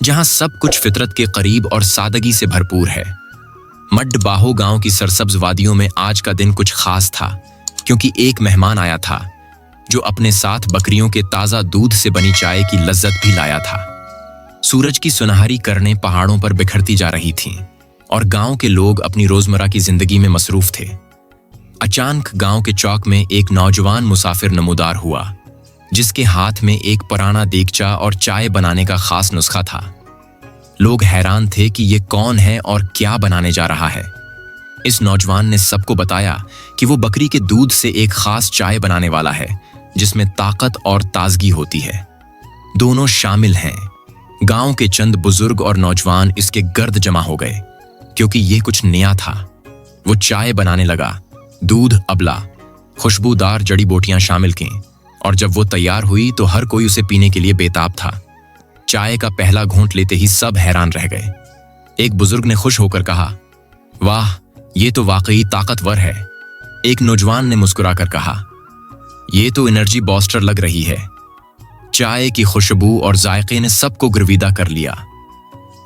जहां सब कुछ फितरत के करीब और सादगी से भरपूर है। मड्डबाहो गांव की सरसब्ज वादियों में आज का दिन कुछ खास था, क्योंकि एक मेहमान आया था जो अपने साथ बकरियों के ताज़ा दूध से बनी चाय की लज्जत भी लाया था। सूरज की सुनहरी किरणें पहाड़ों पर बिखरती जा रही थीं और गांव के लोग अपनी रोजमर्रा की जिंदगी में मसरूफ थे। अचानक गांव के चौक में एक नौजवान मुसाफिर नमूदार हुआ, जिसके हाथ में एक पुराना देगचा और चाय बनाने का खास नुस्खा था। लोग हैरान थे कि ये कौन है और क्या बनाने जा रहा है। इस नौजवान ने सबको बताया कि वो बकरी के दूध से एक खास चाय बनाने वाला है, जिसमें ताकत और ताजगी होती है। दोनों शामिल हैं। गांव के चंद बुजुर्ग और नौजवान इसके गर्द जमा हो गए, क्योंकि ये कुछ नया था। वो चाय बनाने लगा। दूध अबला, खुशबूदार जड़ी बूटियां शामिल की, और जब वो तैयार हुई तो हर कोई उसे पीने के लिए बेताब था। चाय का पहला घूंट लेते ही सब हैरान रह गए। एक बुजुर्ग ने खुश होकर कहा, वाह, ये तो वाकई ताकतवर है। एक नौजवान ने मुस्कुराकर कहा, ये तो एनर्जी बूस्टर लग रही है। चाय की खुशबू और जायके ने सबको गिरविदा कर लिया।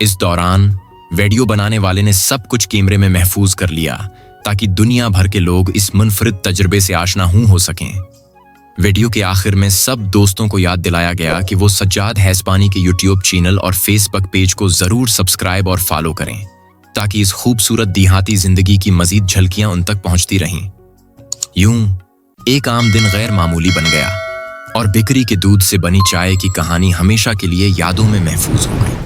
इस दौरान वीडियो बनाने वाले ने सब कुछ कैमरे में महफूज कर लिया, ताकि दुनिया भर के लोग इस मुनफरिद तजुर्बे से आशना हो सकें। वीडियो के आखिर में सब दोस्तों को याद दिलाया गया कि वो सज्जाद हैस्पानी के यूट्यूब चैनल और फेसबुक पेज को जरूर सब्सक्राइब और फॉलो करें, ताकि इस खूबसूरत देहाती जिंदगी की मजीद झलकियां उन तक पहुंचती रहें। यूं एक आम दिन गैर मामूली बन गया और बकरी के दूध से बनी चाय की कहानी हमेशा के लिए यादों में महफूज हो गई।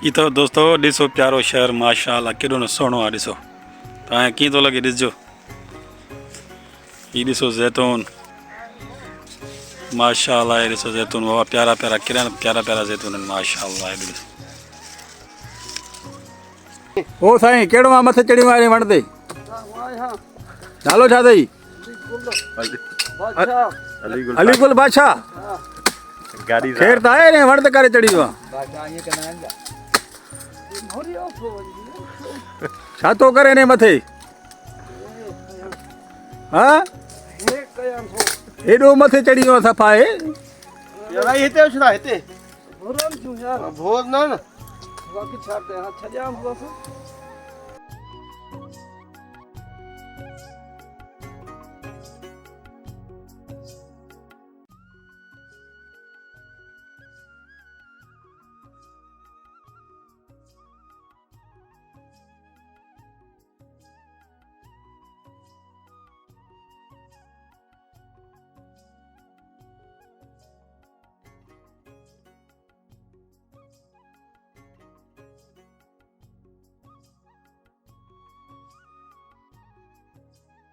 ये तो दोस्तों ॾिसो प्यारो शहर, माशाअल्लाह केॾो न सुहिणो आहे। ॾिसो तव्हांखे कीअं थो लॻे, ॾिसजो। ये ॾिसो ज़ैतून, माशाअल्लाह। ये ॾिसो ज़ैतून, बाबा प्यारा प्यारा केॾा प्यारा प्यारा ज़ैतून आहिनि, माशाअल्लाह। ओ साईं, कहिड़ो आहे मथे चढ़ियो आहे वण ते? नालो छा अथई? अलीगुल बादशाह। खेर त आहे ने, वण ते करे चढ़ी वियो आहे। छा थो करे ने मथे? हाँ, हेॾो मथे चढ़ी वियो आहे, सफ़ा आहे। हिते उछड़ा हिते भोर न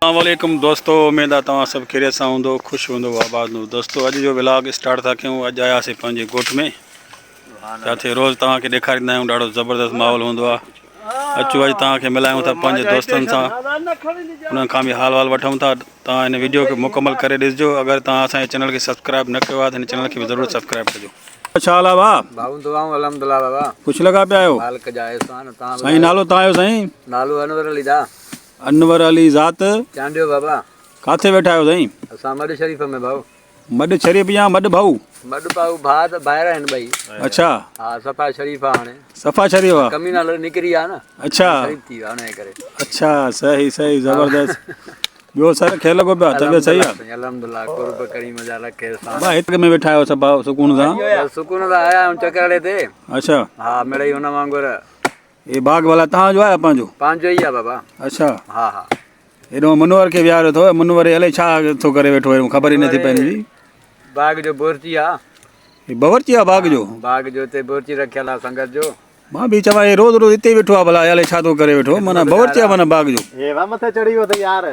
अस्सलाम वालेकुम दोस्तों, उम्मीद आहे तव्हां सभु खैरियत सां हूंदो, ख़ुशि हूंदो, आबाद हूंदो। दोस्तों अॼु जो व्लॉग स्टार्ट था कयूं। अॼु आयासीं पंहिंजे ॻोठ में। जिथे रोज़ तव्हांखे ॾेखारींदा आहियूं, ॾाढो ज़बरदस्त माहौल हूंदो आहे। अचो अॼु तव्हांखे मिलायूं था पंहिंजे दोस्तनि सां, उन्हनि खां बि हाल वाल वठूं था। तव्हां हिन वीडियो खे मुकमल करे ॾिसजो। अगरि तव्हां असांजे चैनल खे सब्सक्राइब न कयो आहे त हिन चैनल खे बि ज़रूरु सब्सक्राइब कजो। छा हाल आहे भाउ? बाबू दुआऊं अल्हम्दुलिल्लाह बाबा। कुझु लॻा पिया आहियो? मालिक जा एहसान। साईं नालो तव्हांजो? साईं नालो अनवर अली दा। अनवर अली ज़ात। चांडियो बाबा। किथे वेठा आहियो साईं? असां मड शरीफ़ में भाऊ। मड शरीफ़ या मड भाऊ? मड भाऊ भाउ त ॿाहिरि आहिनि ॿई। अच्छा, हा, सफ़ा शरीफ़ आहे हाणे। सफ़ा शरीफ़ आहे, कमी नाल निकिरी आहे न। अच्छा शरीफ़ थी वियो हुनजे करे। अच्छा, सही सही, ज़बरदस्त। ॿियो सर खे लॻो पिया? तबियत सही आहे? अल्हम्दुलिल्लाह, कुर्ब करीम जा रखे सां। भाउ हिते में वेठा आहियो सभा सुकून सां? सुकून सां आया आहियूं चकराड़े ते। अच्छा, हा, मिड़ई हुन वांगुरु ये बाग वाला तव्हांजो आहे पंहिंजो? पंहिंजो ई आहे बाबा। अच्छा, हा हा। हेॾो मनोहर खे विहारियो अथव। मनोहर अलाए छा थो करे वेठो आहे, ख़बर ई नथी पवंदी। बाग जो बोरची आहे। हे बावर्ची आहे बाग जो? बाग जो हिते बोरची रखियल आहे संगत जो। मां बि चवां, रोज़ रोज़ हिते वेठो आहे, भला अलाए छा थो करे वेठो। माना बावर्ची आहे, माना बाग जो। हे वा मथे चढ़ी वियो त यार।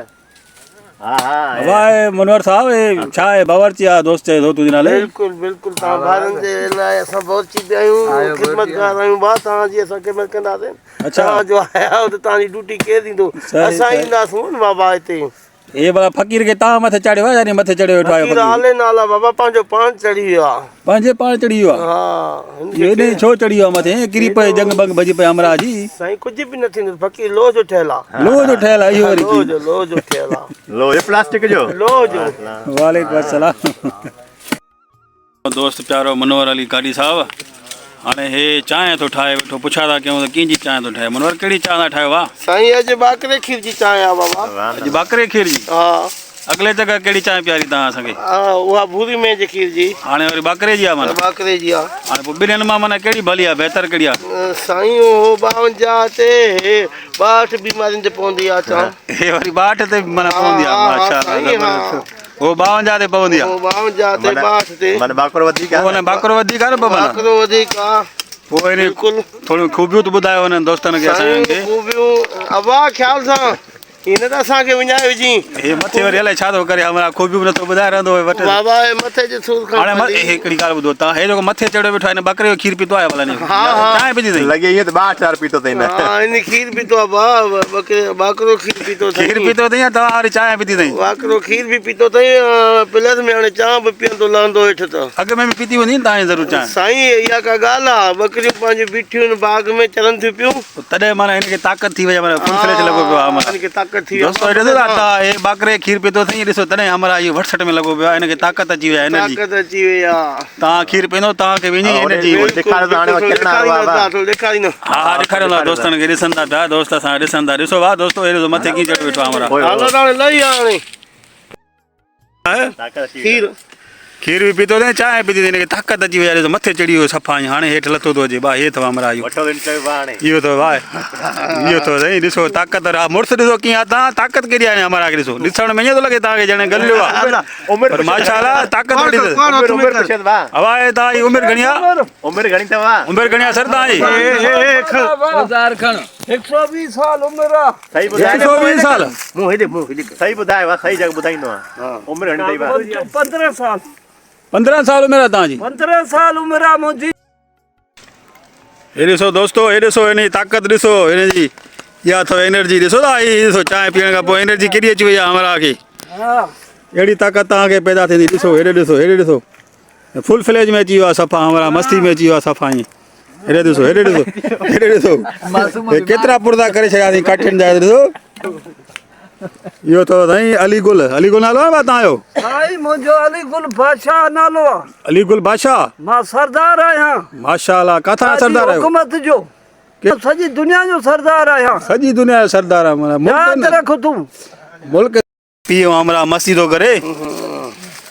हाँ हाँ वाह मनोहर साहब ये छा है बावर्ची आ दोस्त है दो तुझे नाले बिल्कुल बिल्कुल तव्हां ॿारनि जे लाइ असां बहुत चीज़ आहियूं ख़िदमतगार आहियूं भाउ तव्हां जी असां ख़िदमत कंदासीं अच्छा। तव्हां जो आया आहियो त तव्हांजी ड्यूटी केरु ॾींदो सही, असां सही। ईंदासूं न बाबा हिते ये बड़ा फकीर के ता मथे चढ़ियो आहे यानी मथे चढ़ियो वेठो आहे फकीर आले नाला बाबा पंहिंजो पाण चढ़ी वियो आहे पंहिंजे पाण चढ़ी वियो आहे हा हिनखे ये नहीं छो चढ़ी वियो आहे मथे किरी पए जंग बंग भॼी पए हमरा जी साईं कुझु बि न थींदो फकीर लोह जो ठहियल आहे लोह जो ठहियल आहे इहो वरी लोह जो ठहियल आहे लो ये प्लास्टिक जो लोह जो वालेकुम अस्सलाम दोस्त प्यारो मनोहर अली काडी साहब हाणे हे चांहि थो ठाहे वेठो पुछा था कयूं त कंहिंजी चांहि थो ठाहे मनोहर कहिड़ी चांहि था ठाहियो आहे साईं अॼु बाकरे खीर जी चांहि आहे बाबा अॼु बाकरे खीर जी हा अगले जगह कहिड़ी चांहि पीआरी तव्हां असांखे उहा भूरी में जे खीर जी हाणे वरी बाकरे जी आहे माना बाकरे जी आहे हाणे पोइ ॿिन्हिनि मां माना कहिड़ी भली आहे बहितर कहिड़ी आहे साईं हो 52 ते 62 बीमारियुनि ते पवंदी आहे चांहि हे वरी 62 ते माना पवंदी आहे हा, माशाअल्लाह साईं, हा। ज़बरदस्त हो 52 ते पवंदी आहे 52 ते 62 ते मन बाकरो वधीक पोइ हुन बाकरो वधीक आहे न पोइ माना बाकरो वधीक आहे पोइ हिन बिल्कुलु थोरियूं खूबियूं त ॿुधायो हुननि दोस्तनि खे साईं असांखे खूबियूं अवा ख़्याल सां हिन त असांखे विञाए विझी हे मथे वरी अलाए छा थो करे हमरा खूबियूं नथो ॿुधाए रहंदो हुए वटि बाबा जे मथे जे सूर खां हाणे हिकिड़ी ॻाल्हि ॿुधो तव्हां हे जेको मथे चढ़ियो वेठो आहे हिन बकरे जो खीर पीतो आहे भला ने हा, हा। चांहि पीती अथई लगे ये तो 62 पीतो थे ना हा हिन खीर पीतो आहे बाकरो खीर पीतो खीर पीतो अथई या तव्हां वरी चांहि पीती अथई बाकरो खीर बि पीतो अथई प्लस में हाणे चांहि बि पीअंदो लहंदो हेठि त अॻ में बि पीती हूंदी न तव्हांजी ज़रूरु चांहि साईं इहा का ॻाल्हि आहे बकरियूं पंहिंजियूं बीठियूं आहिनि बाग में चरनि थियूं पियूं तॾहिं माना हिनखे ताक़त थी वई आहे माना फुल फ्लैश लॻो पियो आहे माना हिनखे ताक़त थी दोस्तो हे ॾिसो था तव्हां हे बाकरे खीर पीतो अथई ॾिसो तॾहिं हमरा इहो 68 में लॻो पियो आहे हिनखे ताक़त अची वई आहे एनर्जी ताक़त अची वई आहे तव्हां खीर पींदो तव्हांखे वञी एनर्जी दिखाड़ तो आने वक्त ना बाबा ॾेखारी न हा हा ॾेखारियो था दोस्तनि खे ॾिसनि था पिया दोस्त असां ॾिसनि था ॾिसो वाह दोस्तो हे ॾिसो मथे कीअं चढ़ियो वेठो आहे हमरा हालो हाणे लही हाणे ताकत खीर खीर बि पीतो अथई चांहि पीती अथई हिनखे ताक़त अची वई आहे ॾिसो मथे चढ़ी वियो सफ़ा ईअं हाणे हेठि लथो थो अचे भाउ हे अथव हमरा इहो वठो दिन चयो बाणे इहो अथव भाउ इहो अथव साईं ॾिसो ताक़त हा मुड़ुसु ॾिसो कीअं आहे तव्हां ताक़त केॾी आहे हमरा खे ॾिसो ॾिसण में ईअं थो लॻे तव्हांखे ॼणे गलियो आहे उम्र पर माशाअल्लाह ताक़त वॾी अथव उम्र कुछ बा हवा आहे तव्हांजी उमिरि घणी आहे उम्र घणी तवा उमिरि घणी आहे सर तव्हांजी 120 साल उमिरि आहे सही बुधाए 120 साल मूं हेॾे सही बुधाए वा सही जगह बुधाइंदो हां उम्र घणी तई बा 15 साल 15 साल उमिरि आहे तव्हांजी 15 साल उमिरि आहे मुंहिंजी हे ॾिसो दोस्तो हे ॾिसो हिन जी ताक़त ॾिसो हिन जी इहा अथव एनर्जी ॾिसो था हीअ ॾिसो चांहि पीअण खां पोइ एनर्जी केॾी अची वई आहे हमरा खे अहिड़ी ताक़त तव्हांखे पैदा थींदी ॾिसो हेॾे ॾिसो फुल फ्लेज में अची वियो आहे सफ़ा हमरा मस्ती में अची वियो आहे सफ़ा ईअं हेॾे ॾिसो हे केतिरा पुर्दा करे छॾिया अथई काठियुनि जा ॾिसो इहो अथव साईं अलीगुल नालो आहे भाउ तव्हांजो साईं मुंहिंजो अलीगुल बादशाह नालो आहे अलीगुल बादशाह मां सरदार आहियां माशाअल्लाह किथां सरदार आहियो हुकूमत जो सॼी दुनिया जो सरदार आहियां सॼी दुनिया जो सरदार आहे माना यादि रख तूं मुल्क पीओ हमरा मस्ती थो करे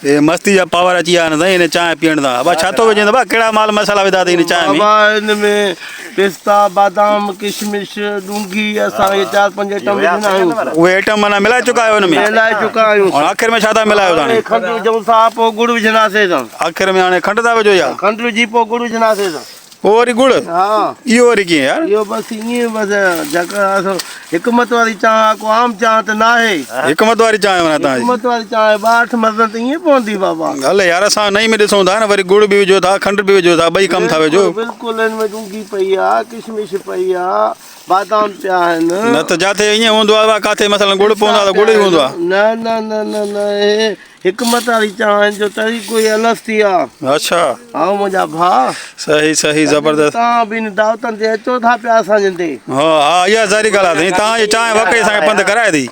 ये मस्ती जा पावर अची विया आहिनि हिन चांहि पीअण सां अब छा थो विझे भाउ कहिड़ा माल मसाला विधा अथई हिन चांहि में बाबा हिन में पिस्ता बादाम किशमिश ॾूंघी असां इहे 4-5 आइटम विझंदा आहियूं उहे आइटम माना मिलाए चुका आहियो हुन में मिलाए चुका आहियूं और आख़िर में छा था मिलायो हाणे हाणे खंडु विझूं था पोइ गुड़ विझंदासीं असां आख़िर में हाणे खंडु था विझो या खंडु विझी पोइ गुड़ विझंदासीं असां पोइ वरी गुड़ हा इहो वरी कीअं यार इहो बसि ईअं बसि जेका हिकमत वारी चांहि को आम चांहि त न आहे हिकमत वारी चांहि माना तव्हांजी हिकमत वारी चांहि 62 मरदनि त ईअं पवंदी बाबा हले यार असां नई में ॾिसूं था न वरी गुड़ बि विझो था खंडु बि विझो था ॿई कमु था विझो बिल्कुलु हिन में ॾूंघी पई आहे किशमिश पई आहे बादाम पिया आहिनि न त जिथे ईअं हूंदो आहे किथे मसलन गुड़ पवंदो आहे त गुड़ ई हूंदो आहे न न न न न हे हिकमत वारी चांहि जो तरीक़ो ई अलॻि थी आहे अच्छा ऐं मुंहिंजा भाउ सही ज़बरदस्त तव्हां बि हिन दावतनि ते अचो था पिया असांजे ते हा इहा ज़ारी ॻाल्हि आहे तव्हांजी चांहि वाकई असांखे पंधु कराए थी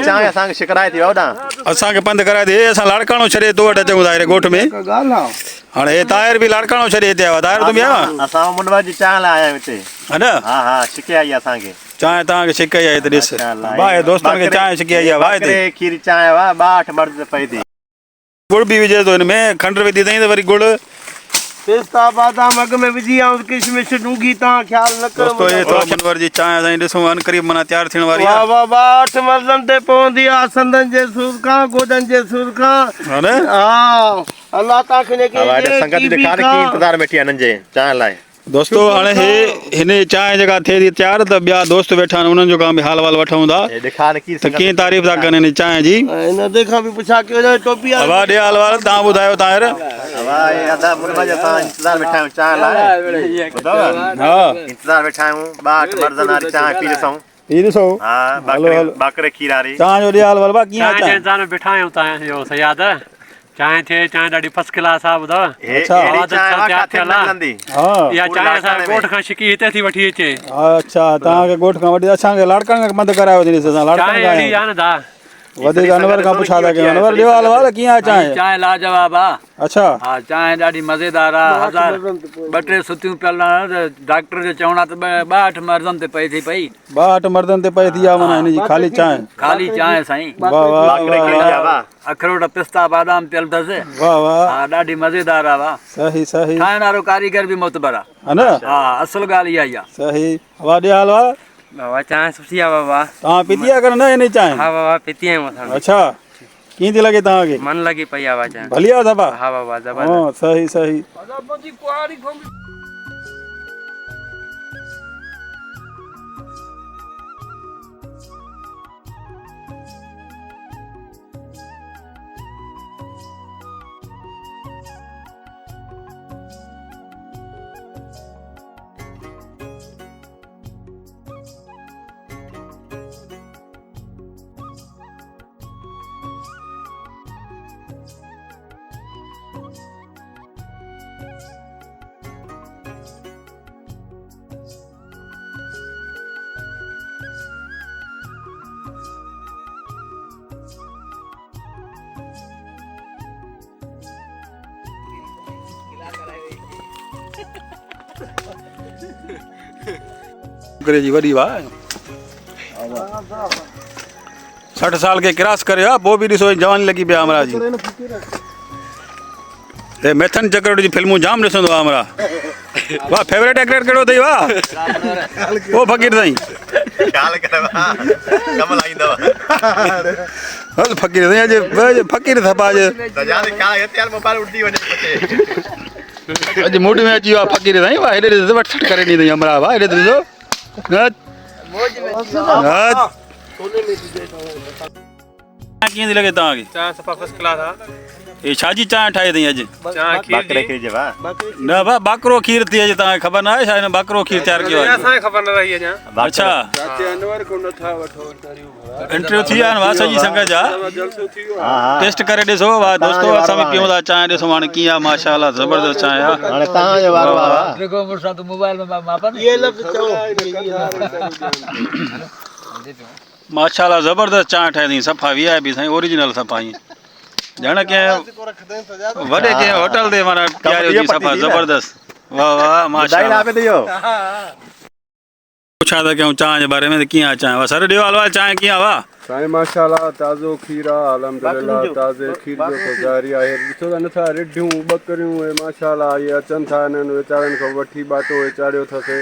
चांहि असांखे शिकराए थी ओॾां असांखे पंधु कराए थी असां लाड़काणो छॾे तो वटि अचूं था हेॾे ॻोठ में हिकु ॻाल्हि आहे हाणे हे ताहिर बि लाड़काणो छॾे हिते आयो ताहिर तूं बि आयो आहे असां मुंडवा जी चांहि लाइ आया आहियूं हिते हा न हा शिके आई असांखे चांहि तव्हांखे छिके आई हिते ॾिस भाउ दोस्तनि खे चांहि छिके आई आहे भाउ हिते बकरे खीर चांहि वा 62 मर्द पई थी गुड़ बि विझे थो हिन में खंडु विधी अथई त वरी गुड़ पिस्ता बादाम अॻ में विझी ऐं किशमिश ॾूंघी तव्हां ख़्यालु न दोस्तो हे कयो थोरो मनोहर जी चांहि असां ॾिसूं अनकरीब माना तयारु थियण वारी वाह आहे वाह वाह 8 मर्दनि ते पवंदी आहे संदनि जे सूर खां गोॾनि जे सूर खां हा न हा अल्लाह तव्हांखे हवाड़े संगत ॾेखारे की इंतज़ार में थी हिननि जे चांहि लाइ दोस्तो हाणे हे हिन चांहि जेका थिए थी तयारु त ॿिया दोस्त वेठा आहिनि उन्हनि जो खां बि हाल वाल वठूं था ॾेखार की त कीअं तारीफ़ था कनि हिन चांहि जी। हिन देखा बि पुछा कयो टोपी हवा ॾे हाल वाल तव्हां ॿुधायो तव्हां हवा ये अदा मुर्गा जसा इंतजार बैठा हूं चाय लाए ॿुधाव हा इंतजार बैठा हूं बाट मर्दन वाली चाय पी ॾिसूं ही ॾिसो हां बाकरे खीर वाली तव्हां जो ॾे हाल वाल कीअं आहे चांहि? इंतजार में बिठा आहियूं तव्हांजो सयाद चांहि थिए चांहि ॾाढी फर्स्ट क्लास आहे ॿुधाव अच्छा। एड़ी चाय वा काथे मिलंदी हा इहा चांहि असां ॻोठ खां छिकी हिते थी वठी अचे अच्छा तव्हांखे ॻोठ खां वठी असांखे लाड़काणे खां बंदि करायो अथई असां लाड़काणे चांहि खां अहिड़ी आहियूं। आहे न दा वधीक अनवर खां पुछा था कयूं अनवर ॾियो हाल वाल कीअं आहे चांहि? चांहि लाजवाब आहे। अच्छा हा चांहि ॾाढी मज़ेदार आहे। हज़ार ॿ टे सुतियूं पियल आहिनि त डॉक्टर जो चवण आहे त 62 मर्दनि ते पई थी पई 62 मर्दनि ते पई थी आहे माना हिन जी ख़ाली चांहि। खाली चांहि साईं। वाह वाह बाकरे खीर वाह जा वा अखरोट पिस्ता बादाम पियल अथसि। वाह वाह हा ॾाढी मज़ेदार आहे वाह। सही सही ठाहिण वारो कारीगर बि मोतबर आहे। है न हा असुल ॻाल्हि इहा ई आहे। सही हवा ॾे हाल वाल बाबा चांहि सुठी आहे बाबा तव्हां पीती आहे कर न हिन चांहि? हा बाबा पीती आहियूं असां अच्छा कीअं थी लॻे तव्हांखे? मन लॻी पई आहे चांहि भली आहे दफ़ा? हा बाबा ज़बरदस्त हाँ सही सही करे जी वॾी वाह 60 साल के क्रॉस करे पोइ बि ॾिसो जवानी लॻी पिया हमरा जी हे मैथन चक्कर जी फिल्मूं जाम ॾिसंदो आहे हमरा वाह फेवरेट एक्टर कहिड़ो अथई वाह ओ फ़कीर साईं ख्याल करे वा कम लाईंदव हल फ़कीर साईं अॼु फ़कीर थपा अॼु सजा दे क्या ये यार मोबाइल उड़दी वने अॼु मूड में अची वियो आहे फ़कीर साईं वाह हेॾे ॾिसो वठ करे ॾींदई हमरा वाह हेॾे ॾिसो कीअं थी लॻे तव्हांखे? चांहि सफ़ा फर्स्ट क्लास आहे हे छा जी चांहि ठाही अथई अॼु? चांहि खीर बाकरे खीर जवा न भाउ बाकरो खीर थी अॼु तव्हांखे ख़बर न आहे छा हिन बाकरो खीर तयारु कयो आहे? असांखे ख़बर न रही अञा अच्छा इंटरव्यू थी विया आहिनि वाह सॼी संगत जा हां टेस्ट करे ॾिसो वाह दोस्तो असां बि पियूं था चांहि ॾिसो हाणे कीअं आहे माशाअल्लाह ज़बरदस्त चांहि आहे हाणे तव्हां जो वारो आहे देखो मुर्सा तो मोबाइल में मापन ये लग चओ माशाअल्लाह ज़बरदस्त चांहि ठाही अथई सफ़ा VIP साईं ओरिजिनल सफ़ा ईअं ॼण कंहिं वॾे कंहिं होटल ते माना तयारी हुई सफ़ा ज़बरदस्त वाह वाह माशाअल्लाह आपे दियो पुछा था कयूं चांहि जे बारे में त कीअं आहे चांहि वाह सर ॾियो हलवा चांहि कीअं आहे वाह साईं माशाल्लाह ताज़ो खीर आहे अल्हम्दुलिल्लाह ताज़े खीर जो तो जारी आहे ॾिसो था नथा रिढियूं बकरियूं ऐं माशाल्लाह इहे अचनि था इन्हनि वीचारनि खां वठी बाटो चाढ़ियो अथसि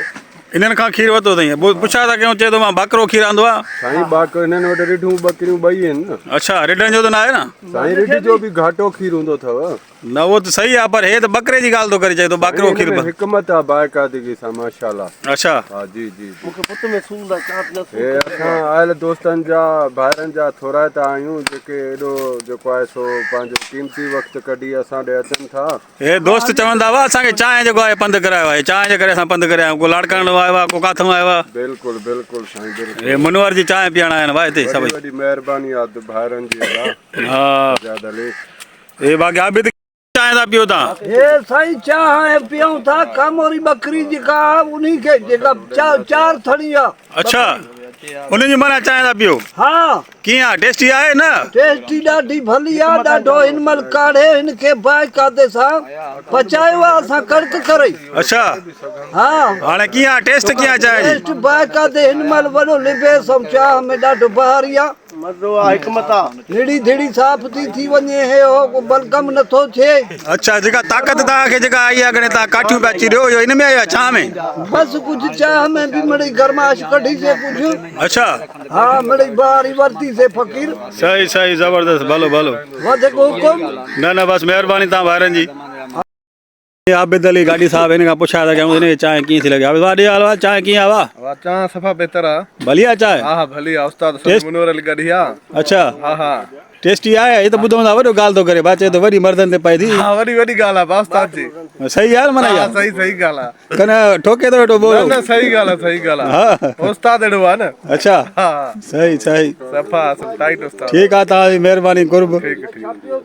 इन्हनि खां खीर वरितो अथई पुछा था कयूं चए थो मां बकरो खीर आंदो आहे साईं बाकर हिननि वटि रिढियूं बकरियूं ॿई आहिनि न अच्छा रिढनि जो त न आहे न साईं रिढ जो बि घाटो खीर हूंदो अथव न उहो त सही आहे पर हे त बकरे जी ॻाल्हि थो करे चए थो बकरो खीर हिकमत आहे बाक़ाइदगी सां माशाल्लाह अच्छा हा जी जी मूंखे पुत में सूंड चाट न हे असां आयल दोस्तनि जा भाइरनि जा थोराइता आहियूं जेके एॾो जेको आहे सो पंहिंजो क़ीमती वक़्तु कढी असां ॾे अचनि था हे दोस्त चवंदा हुआ असांखे चांहि जेको आहे पंधु करायो आहे चांहि जे करे असां पंधु कराया आहियूं को लाड़काणे आयो आहे को काथां आयो आहे बिल्कुलु बिल्कुलु साईं बिल्कुलु हे मुनवर जी चांहि पीअण आया आहिनि भाउ हिते वॾी सभई वॾी महिरबानी आहे भाइरनि जी अदा हा ज़्यादा ले हे बाक़ी आबिद चांहि था पियो तव्हां ये साईं चाह पियूं था कामोरी बकरी जेका उन्हीं खे जेका चार थड़ी आहे अच्छा उन्हनि जी माना चांहि था पियो हा कीअं आहे टेस्टी आहे न टेस्टी ॾाढी भली आहे ॾाढो हिन महिल काढ़े हिनखे बाक़ाइदे सां पचायो आहे असां कड़क करे अच्छा हा हाणे कीअं आहे टेस्ट कीअं आहे चांहि जी टेस्ट बाक़ाइदे हिन महिल वॾो लिबे सभु चाह में ॾाढो बहारी आहे मज़ो आहे हिकमत आहे निड़ी धिड़ी साफ़ थी वञे हे हो बलगम नथो थिए अच्छा जेका ताक़त तव्हांखे जेका आई आहे घणे तव्हां काठियूं पिया चिरियो इहो हिन में आयो आहे चाह में बस कुछ चाह में भी मिड़ी गरमाश कढी से कुछ अच्छा हाँ मिड़ी बारी वरती से फकीर सही सही ज़बरदस्त भलो भलो वधीक हुकुम न न बस महिरबानी तव्हां ॿारनि जी ये आबिद अली गाड़ी साहब इनका पूछा था कि इन्हें चाय की थी लगे आबिद वाडी आवा चाय की आवा वाह चाह सफा बेहतर है। बढ़िया चाय हाँ भली आहे उस्ताद टेस्ट- मनोहर अली गढ़िया। अच्छा हाँ हाँ टेस्टी आया ये तो ॿुधो था वॾो ॻाल्हि थो करे बाचे तो वरी मर्दन ते पए थी हाँ वरी वॾी ॻाल्हि आहे बा उस्ताद जी। सही यार मना हाँ यार सही सही ॻाल्हि आहे। कने ठोके तो वेठो न बोलो न सही ॻाल्हि आहे सही ॻाल्हि हाँ आहे। उस्ताद अहिड़ो आहे न। अच्छा हाँ सही सही सफ़ा टाइट उस्ताद। ठीक आहे तव्हांजी महिरबानी कुर्ब ठीक है ठीक है।